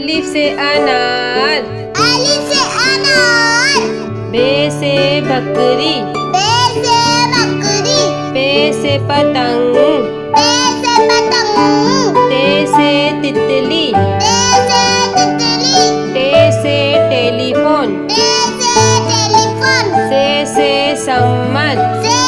अलिफ से अनार, अलिफ से अनार। बे से बकरी, बे से बकरी। पे से पतंग, पे से पतंग। ते से तितली, ते से तितली। टे से टेलीफोन, ते से टेलीफोन। से सम्मत, से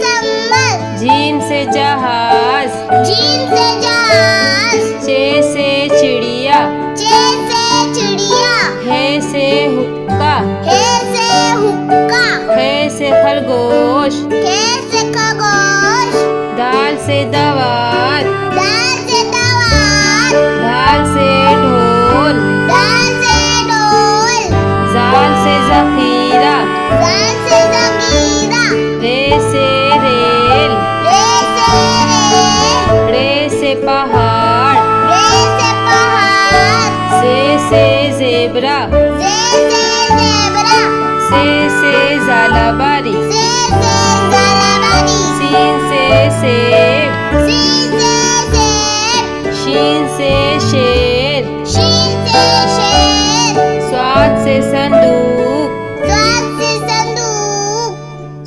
सम्मत। जीम से जहाज, जीम से जहाज। चे से चिड़िया, चे से चिड़िया। हे से हुक्का, हे से हुक्का। खे से खरगोश, खे से खरगोश। दाल से दवात, दाल से दवात। धाल से ढोल, दाल से ढोल। जाल से जखीरा, जाल से जखीरा। रे से रेल, रे से रेल। रे से पहाड़, रे से पहाड़। से जेबरा, से ज़ेबरा। से जालाबारी, से ज़ालाबारी। सीन से सेब, सीन से सेब। शीन से शेर, शीन से शेर। स्वाद से संदूक, स्वाद से संदूक।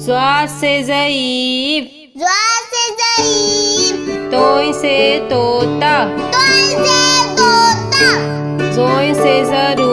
स्वाद से ज़ईफ, स्वाद से ज़ईफ। तोय से तोता, तोय से तोता। जोय से ज़रूर।